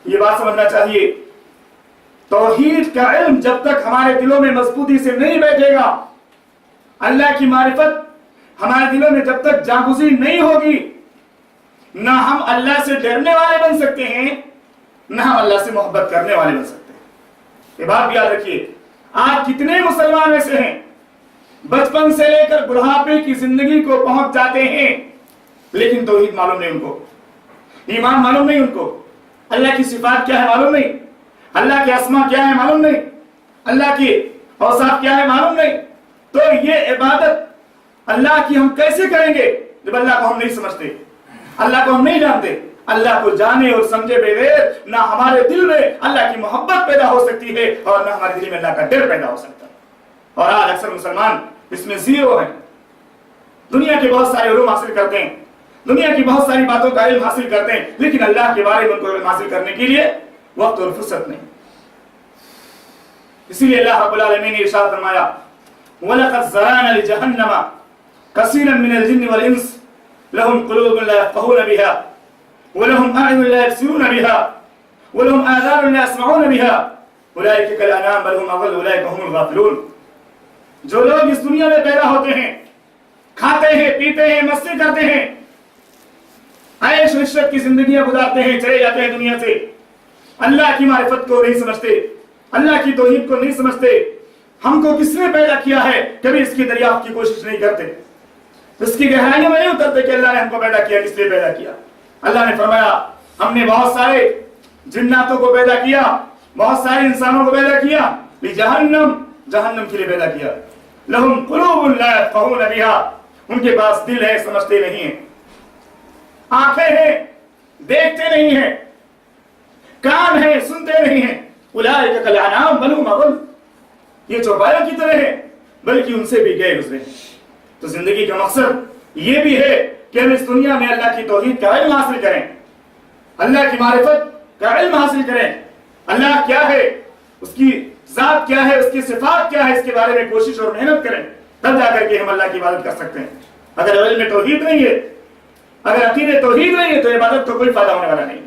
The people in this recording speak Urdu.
یہ بات سمجھنا چاہیے، توحید کا علم جب تک ہمارے دلوں میں مضبوطی سے نہیں بیٹھے گا، اللہ کی معرفت ہمارے دلوں میں جب تک جاگزی نہیں ہوگی، نہ ہم اللہ سے ڈرنے والے بن سکتے ہیں، نہ ہم اللہ سے محبت کرنے والے بن سکتے ہیں۔ یہ بات بھی یاد رکھیے، آج کتنے مسلمان ایسے ہیں بچپن سے لے کر بڑھاپے کی زندگی کو پہنچ جاتے ہیں، لیکن توحید معلوم نہیں ان کو، ایمان معلوم نہیں ان کو، اللہ کی صفات کیا ہے معلوم نہیں، اللہ کے اسما کیا ہے معلوم نہیں، اللہ کی اوصاف کیا ہے معلوم نہیں۔ تو یہ عبادت اللہ کی ہم کیسے کریں گے جب اللہ کو ہم نہیں سمجھتے، اللہ کو ہم نہیں جانتے؟ اللہ کو جانے اور سمجھے بغیر نہ ہمارے دل میں اللہ کی محبت پیدا ہو سکتی ہے اور نہ ہمارے دل میں اللہ کا ڈر پیدا ہو سکتا ہے۔ اور آج اکثر مسلمان اس میں زیرو ہیں، دنیا کے بہت سارے علوم حاصل کرتے ہیں، دنیا کی بہت ساری باتوں کا علم حاصل کرتے ہیں، لیکن اللہ کے بارے میں ان کو علم حاصل کرنے کے لیے وقت اور فرصت نہیں۔ اسی لیے اللہ رب العالمین نے ارشاد فرمایا وَلَقَدْ زَرَعْنَا لِجَهَنَّمَ كَثِيرًا مِنَ الْجِنِّ وَالْإِنسِ لَهُمْ قُلُوبٌ لَا يَفْقَهُونَ بِهَا وَلَهُمْ أَعْيُنٌ لَا يُبْصِرُونَ بِهَا وَلَهُمْ آذَانٌ لَا يَسْمَعُونَ بِهَا أُولَئِكَ كَالْأَنْعَامِ بَلْ هُمْ أَضَلُّ أُولَئِكَ هُمُ الْغَافِلُونَ۔ جو لوگ اس دنیا میں پیدا ہوتے ہیں، کھاتے ہیں، پیتے ہیں، مستی کرتے ہیں، عیش و عشرت کی زندگیاں گزارتے ہیں، چلے جاتے ہیں دنیا سے، اللہ کی معرفت کو نہیں سمجھتے، اللہ کی توحید کو نہیں سمجھتے، ہم کو کس نے پیدا کیا ہے کبھی اس کی دریافت کی کوشش نہیں کرتے، اس کی گہرائیوں میں نہیں اترتے کہ اللہ نے ہم کو پیدا کیا، کس لیے پیدا کیا۔ اللہ نے فرمایا ہم نے بہت سارے جناتوں کو پیدا کیا، بہت سارے انسانوں کو پیدا کیا، جہنم کے لیے پیدا کیا۔ لہم قلوب لا یفقہون بہا، ان کے پاس دل ہے سمجھتے نہیں ہیں، آنکھیں ہیں دیکھتے نہیں ہیں، کان ہیں سنتے نہیں ہیں، اولئک کالانعام بل ھم اضل، یہ چوپایوں کی طرح ہیں بلکہ ان سے بھی گئے گزرے ہیں۔ تو زندگی کا مقصد یہ بھی ہے کہ ہم اس دنیا میں اللہ کی توحید کا علم حاصل کریں، اللہ کی معرفت کا علم حاصل کریں، اللہ کیا ہے، اس کی ذات کیا ہے، اس کی صفات کیا ہے، اس کے بارے میں کوشش اور محنت کریں، تب جا کر کے ہم اللہ کی عبادت کر سکتے ہیں۔ اگر علم توحید نہیں ہے، اگر عقیدہ توحید نہیں ہے تو عبادت کو کوئی فائدہ ہونے والا نہیں۔